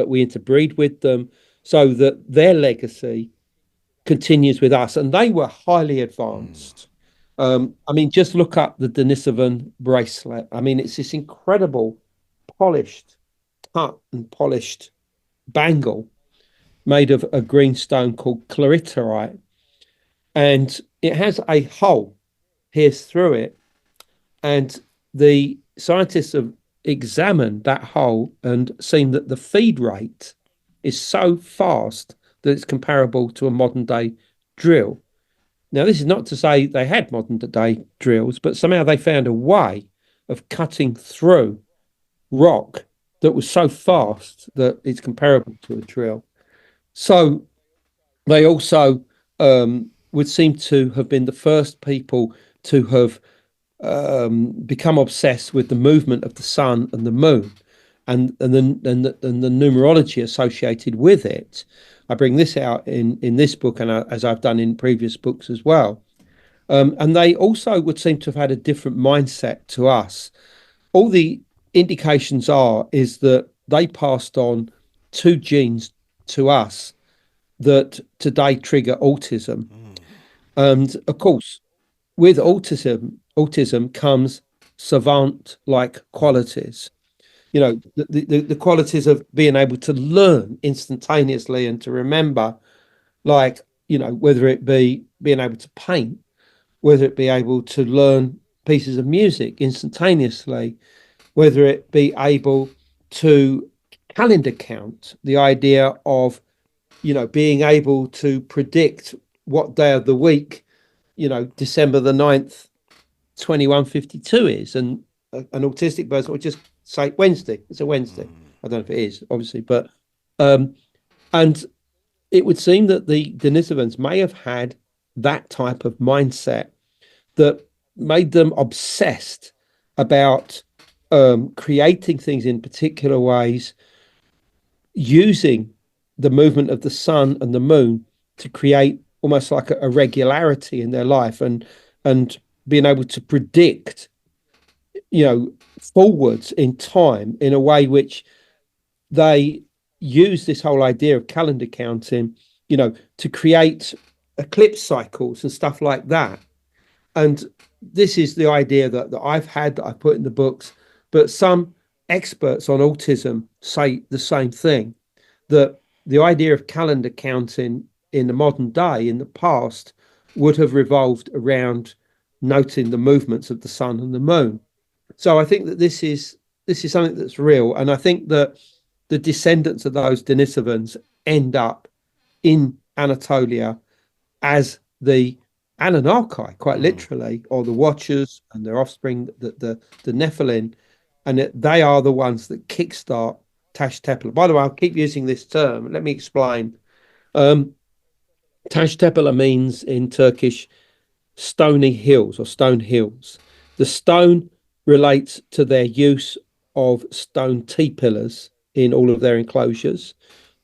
we interbreed with them, so that their legacy continues with us, and they were highly advanced. I mean, just look up the Denisovan bracelet. I mean, it's this incredible polished cut and polished bangle made of a green stone called clariterite, and it has a hole pierced through it, and the scientists have examined that hole and seen that the feed rate is so fast that it's comparable to a modern day drill. Now, this is not to say they had modern day drills, but somehow they found a way of cutting through rock that was so fast that it's comparable to a drill. So they also would seem to have been the first people to have become obsessed with the movement of the sun and the moon and the numerology associated with it. I bring this out in this book, and as I've done in previous books as well. And they also would seem to have had a different mindset to us. All the indications is that they passed on 2 genes to us that today trigger autism. And of course, with autism comes savant-like qualities. You know, the qualities of being able to learn instantaneously and to remember, like, you know, whether it be being able to paint, whether it be able to learn pieces of music instantaneously, whether it be able to calendar count, the idea of, you know, being able to predict what day of the week, you know, December the 9th, 2152 is. And an autistic person would just say Wednesday. It's a Wednesday. I don't know if it is, obviously, but and it would seem that the Denisovans may have had that type of mindset that made them obsessed about creating things in particular ways, using the movement of the sun and the moon to create almost like a regularity in their life, and being able to predict, you know, forwards in time in a way which they use this whole idea of calendar counting, you know, to create eclipse cycles and stuff like that. And this is the idea that I've had, that I put in the books, but some experts on autism say the same thing, that the idea of calendar counting in the modern day, in the past, would have revolved around noting the movements of the sun and the moon. So I think that this is something that's real, and I think that the descendants of those Denisovans end up in Anatolia as the Anunnaki, quite literally, or the Watchers and their offspring, the Nephilim, and they are the ones that kickstart Tash Tepe. By the way, I'll keep using this term. Let me explain. Tash Tepe means in Turkish stony hills or stone hills. The stone relates to their use of stone T-pillars in all of their enclosures.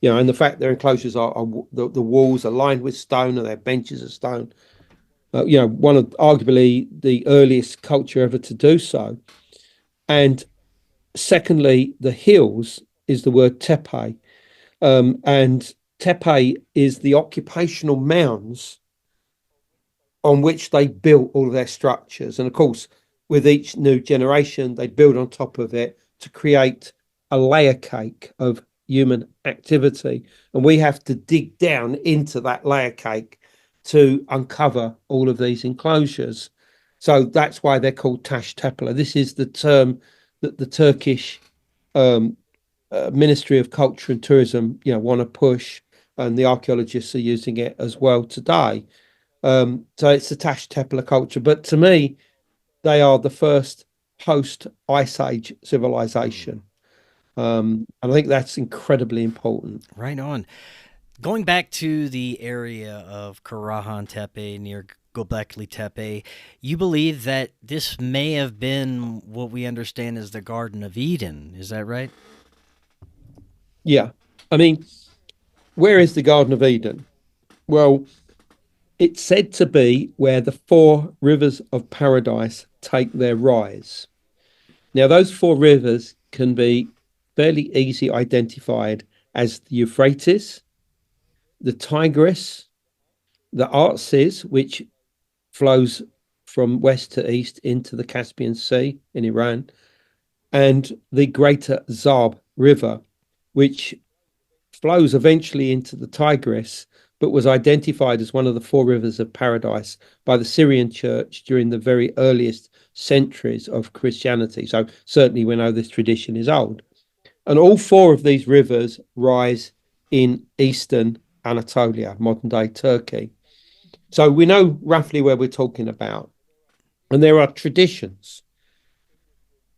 You know, and the fact their enclosures are the walls are lined with stone and their benches are stone. You know, one of arguably the earliest culture ever to do so. And secondly, the hills is the word tepe. And tepe is the occupational mounds on which they built all of their structures. And of course, with each new generation, they build on top of it to create a layer cake of human activity. And we have to dig down into that layer cake to uncover all of these enclosures. So that's why they're called Taş Tepeler. This is the term that the Turkish Ministry of Culture and Tourism, you know, want to push, and the archaeologists are using it as well today. So it's the Taş Tepeler culture. But to me, they are the first post-Ice Age civilization. And I think that's incredibly important. Right on. Going back to the area of Karahan Tepe near Göbekli Tepe, you believe that this may have been what we understand as the Garden of Eden. Is that right? Yeah. I mean, where is the Garden of Eden? Well, it's said to be where the four rivers of paradise take their rise. Now, those four rivers can be fairly easily identified as the Euphrates, the Tigris, the Arxes, which flows from west to east into the Caspian Sea in Iran, and the Greater Zab River, which flows eventually into the Tigris, but was identified as one of the four rivers of paradise by the Syrian church during the very earliest centuries of Christianity. So certainly we know this tradition is old. And all four of these rivers rise in eastern Anatolia, modern day Turkey. So we know roughly where we're talking about. And there are traditions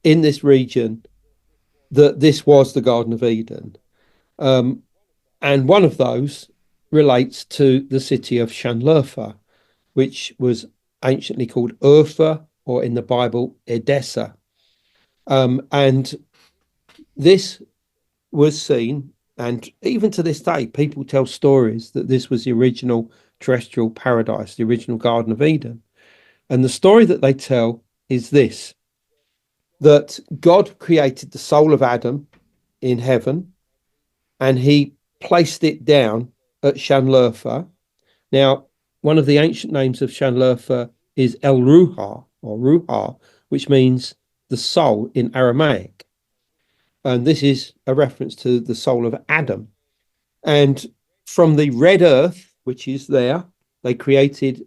in this region that this was the Garden of Eden. And one of those relates to the city of Şanlıurfa, which was anciently called Urfa, or in the Bible, Edessa. And this was seen, and even to this day, people tell stories that this was the original terrestrial paradise, the original Garden of Eden. And the story that they tell is this, that God created the soul of Adam in heaven, and he placed it down at Shanlerfa. Now, one of the ancient names of Shanlerfa is El Ruha, or Ruha, which means the soul in Aramaic. And this is a reference to the soul of Adam. And from the red earth, which is there, they created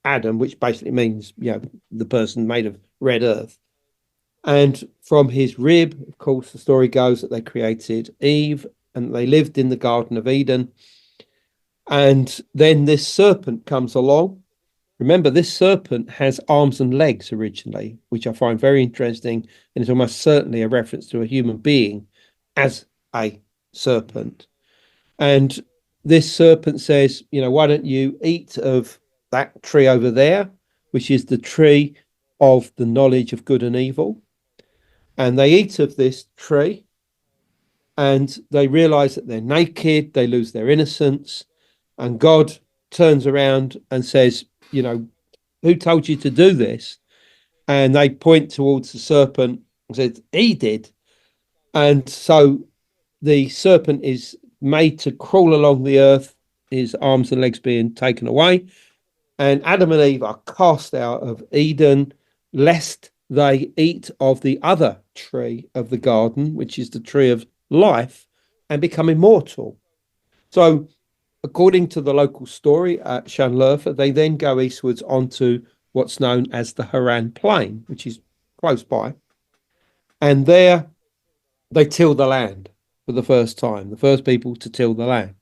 Adam, which basically means, the person made of red earth. And from his rib, of course, the story goes that they created Eve and they lived in the Garden of Eden. And then this serpent comes along. Remember, this serpent has arms and legs originally, which I find very interesting. And it's almost certainly a reference to a human being as a serpent. And this serpent says, why don't you eat of that tree over there, which is the tree of the knowledge of good and evil. And they eat of this tree and they realize that they're naked, they lose their innocence. And God turns around and says, who told you to do this? And they point towards the serpent and said, he did. And so the serpent is made to crawl along the earth, his arms and legs being taken away. And Adam and Eve are cast out of Eden, lest they eat of the other tree of the garden, which is the tree of life, and become immortal. So, according to the local story at Shanlerfa, they then go eastwards onto what's known as the Haran Plain, which is close by. And there they till the land for the first time, the first people to till the land.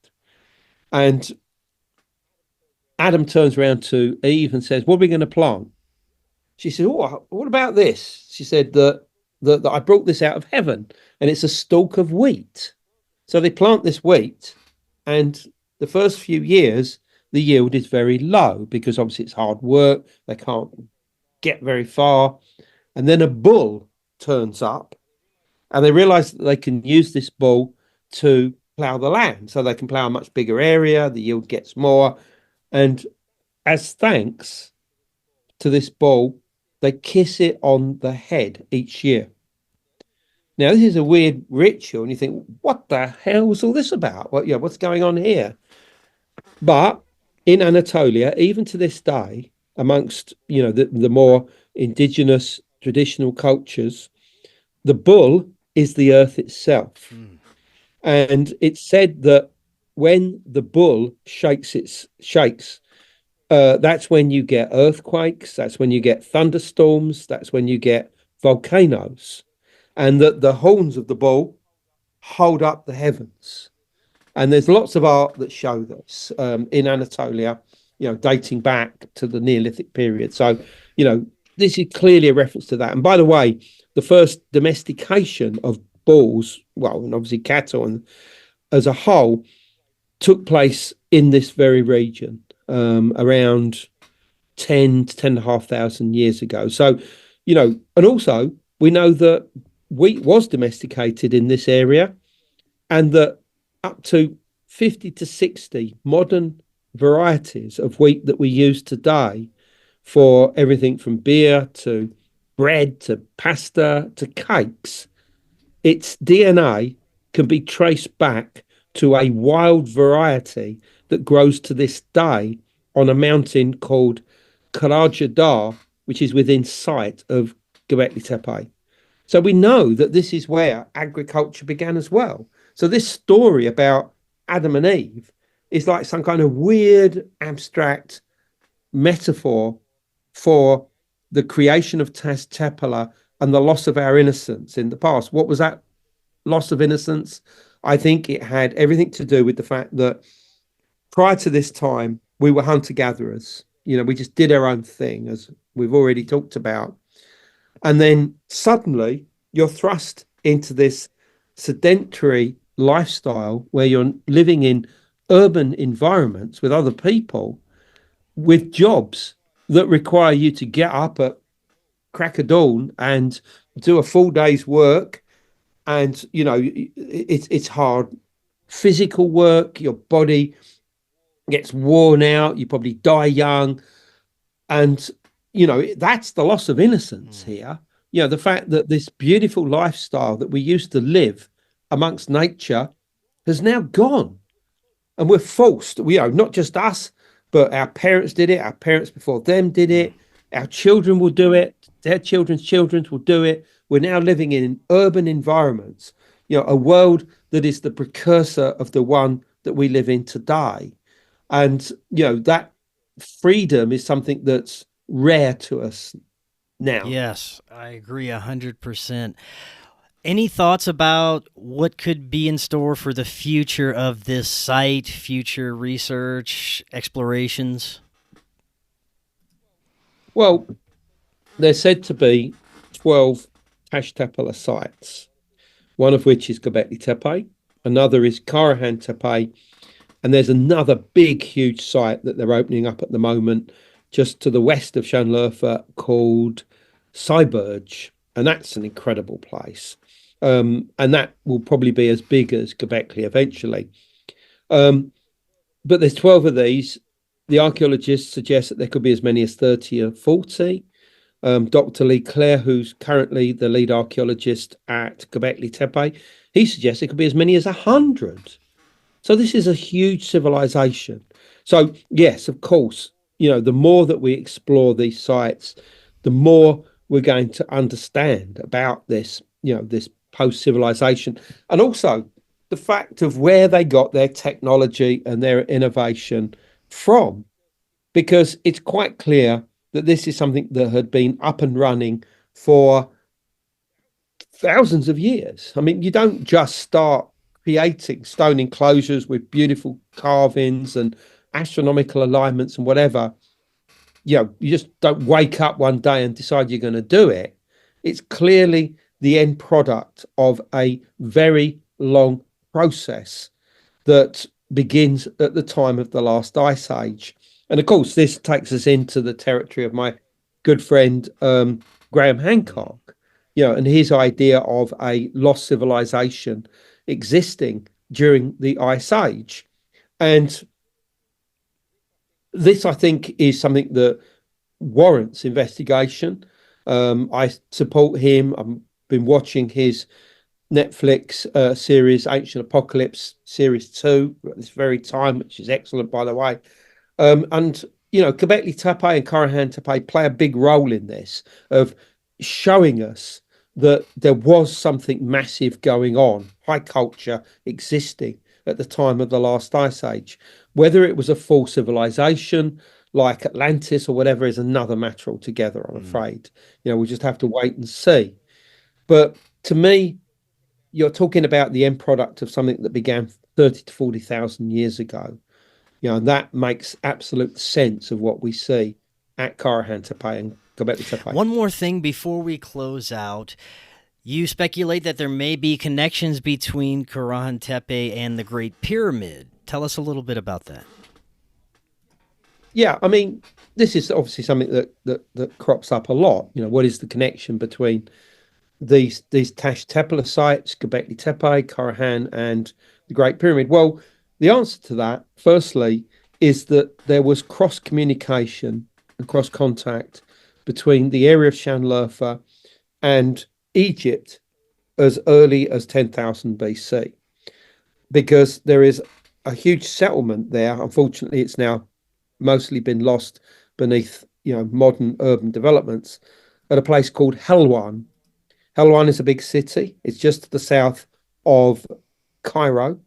And Adam turns around to Eve and says, what are we going to plant? She said, oh, what about this? She said that I brought this out of heaven and it's a stalk of wheat. So they plant this wheat, and the first few years, the yield is very low because obviously it's hard work. They can't get very far. And then a bull turns up and they realize that they can use this bull to plow the land. So they can plow a much bigger area. The yield gets more. And as thanks to this bull, they kiss it on the head each year. Now, this is a weird ritual, and you think, what the hell was all this about? What's going on here? But in Anatolia, even to this day, amongst the more indigenous traditional cultures, the bull is the earth itself. And it's said that when the bull shakes, that's when you get earthquakes, that's when you get thunderstorms, that's when you get volcanoes, and that the horns of the bull hold up the heavens. And there's lots of art that show this in Anatolia, dating back to the Neolithic period. So, this is clearly a reference to that. And by the way, the first domestication of bulls, and obviously cattle and as a whole, took place in this very region around 10 to 10,500 years ago. So, and also we know that wheat was domesticated in this area, and that up to 50 to 60 modern varieties of wheat that we use today for everything from beer to bread to pasta to cakes, its DNA can be traced back to a wild variety that grows to this day on a mountain called Karahan, which is within sight of Göbekli Tepe. So we know that this is where agriculture began as well. So this story about Adam and Eve is like some kind of weird, abstract metaphor for the creation of Tepela and the loss of our innocence in the past. What was that loss of innocence? I think it had everything to do with the fact that prior to this time, we were hunter-gatherers. We just did our own thing, as we've already talked about. And then suddenly you're thrust into this sedentary lifestyle where you're living in urban environments with other people, with jobs that require you to get up at crack of dawn and do a full day's work. And, it's hard physical work. Your body gets worn out. You probably die young. And, that's the loss of innocence here. The fact that this beautiful lifestyle that we used to live amongst nature has now gone. And we're forced, not just us, but our parents did it, our parents before them did it, our children will do it, their children's children will do it. We're now living in urban environments, a world that is the precursor of the one that we live in today. And, that freedom is something that's rare to us now. Yes, I agree 100%. Any thoughts about what could be in store for the future of this site, future research, explorations? Well, there's said to be 12 Tashtapala sites, one of which is Göbekli Tepe, another is Karahan Tepe, and there's another big, huge site that they're opening up at the moment just to the west of Şanlıurfa called Cyberge, and that's an incredible place. And that will probably be as big as Göbekli eventually. But there's 12 of these. The archaeologists suggest that there could be as many as 30 or 40. Dr. Lee Clare, who's currently the lead archaeologist at Göbekli Tepe, he suggests it could be as many as 100. So this is a huge civilization. So yes, of course, the more that we explore these sites, the more we're going to understand about this, this post-civilization, and also the fact of where they got their technology and their innovation from, because it's quite clear that this is something that had been up and running for thousands of years. I mean, you don't just start creating stone enclosures with beautiful carvings and astronomical alignments and whatever. You just don't wake up one day and decide you're going to do it. It's clearly the end product of a very long process that begins at the time of the last ice age. And of course, this takes us into the territory of my good friend Graham Hancock, and his idea of a lost civilization existing during the ice age. And this, I think, is something that warrants investigation. I support him. I've been watching his Netflix series, Ancient Apocalypse Series 2, at this very time, which is excellent, by the way. And, Göbekli Tepe and Karahan Tepe play a big role in this, of showing us that there was something massive going on, high culture existing at the time of the last ice age. Whether it was a full civilization like Atlantis or whatever is another matter altogether, I'm afraid. We just have to wait and see. But to me, you're talking about the end product of something that began 30 to 40,000 years ago. And that makes absolute sense of what we see at Karahan Tepe and Göbekli Tepe. One more thing before we close out. You speculate that there may be connections between Karahan Tepe and the Great Pyramid. Tell us a little bit about that. Yeah, I mean, this is obviously something that crops up a lot. What is the connection between these Tashtapala sites, Göbekli Tepe, Karahan, and the Great Pyramid? Well, the answer to that, firstly, is that there was cross communication and cross contact between the area of Şanlıurfa and Egypt as early as 10,000 BC, because there is a huge settlement there. Unfortunately, it's now mostly been lost beneath modern urban developments, at a place called Helwan. Helwan is a big city. It's just to the south of Cairo,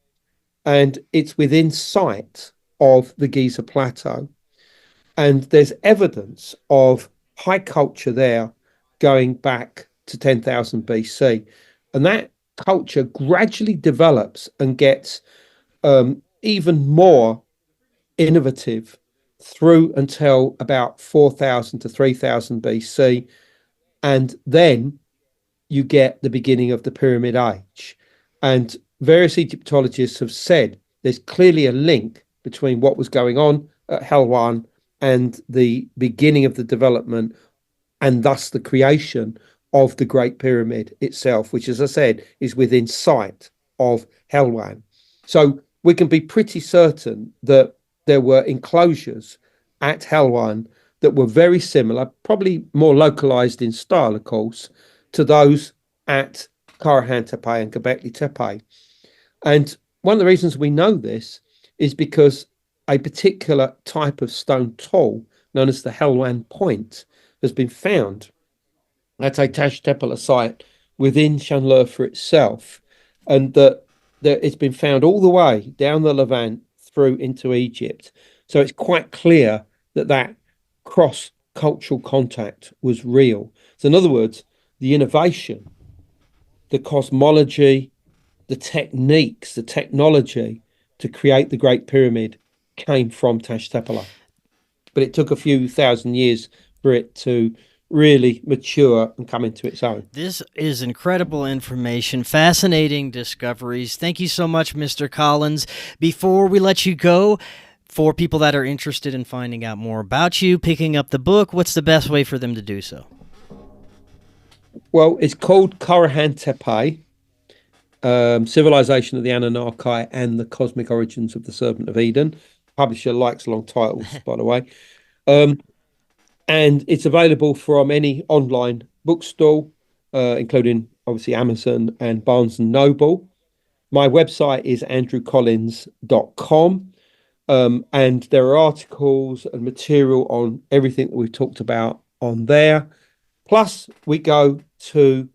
and it's within sight of the Giza Plateau. And there's evidence of high culture there going back to 10,000 BC. And that culture gradually develops and gets even more innovative through until about 4,000 to 3,000 BC. And then you get the beginning of the Pyramid Age. And various Egyptologists have said there's clearly a link between what was going on at Helwan and the beginning of the development, and thus the creation of the Great Pyramid itself, which, as I said, is within sight of Helwan. So we can be pretty certain that there were enclosures at Helwan that were very similar, probably more localized in style, of course, to those at Karahan Tepe and Göbekli Tepe. And one of the reasons we know this is because a particular type of stone tool known as the Helwan point has been found at a Tash Tepe site within Shanlurfa itself, and that it's been found all the way down the Levant through into Egypt. So it's quite clear that that cross-cultural contact was real. So in other words, the innovation, the cosmology, the techniques, the technology to create the Great Pyramid came from Tash Tepe. But it took a few thousand years for it to really mature and come into its own. This is incredible information, fascinating discoveries. Thank you so much, Mr. Collins. Before we let you go, for people that are interested in finding out more about you, picking up the book, what's the best way for them to do so? Well, it's called Karahan Tepe, Civilization of the Anunnaki and the Cosmic Origins of the Serpent of Eden. Publisher likes long titles, by the way. And it's available from any online bookstore, including obviously Amazon and Barnes and Noble. My website is andrewcollins.com. And there are articles and material on everything that we've talked about on there. Plus, we go to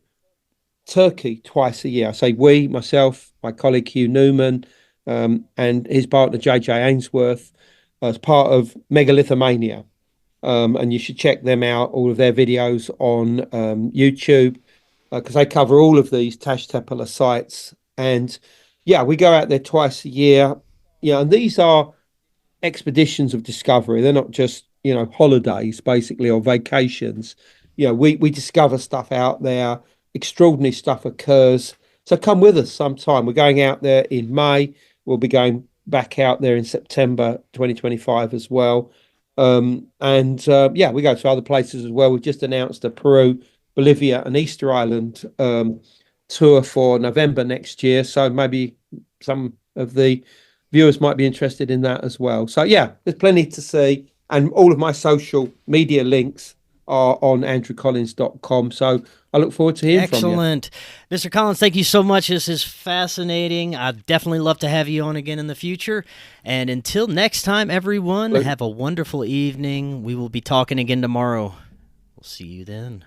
Turkey twice a year. I say we, myself, my colleague Hugh Newman, and his partner JJ Ainsworth, as part of Megalithomania. And you should check them out, all of their videos on YouTube, because they cover all of these Tash Tepe sites. And yeah, we go out there twice a year. Yeah, and these are expeditions of discovery. They're not just, holidays, basically, or vacations. We discover stuff out there. Extraordinary stuff occurs. So come with us sometime. We're going out there in May. We'll be going back out there in September 2025 as well. We go to other places as well. We've just announced a Peru, Bolivia, and Easter Island tour for November next year. So maybe some of the viewers might be interested in that as well. So yeah, there's plenty to see. And all of my social media links are on andrewcollins.com. So I look forward to hearing from you. Excellent. Mr. Collins, thank you so much. This is fascinating. I'd definitely love to have you on again in the future. And until next time, everyone, have a wonderful evening. We will be talking again tomorrow. We'll see you then.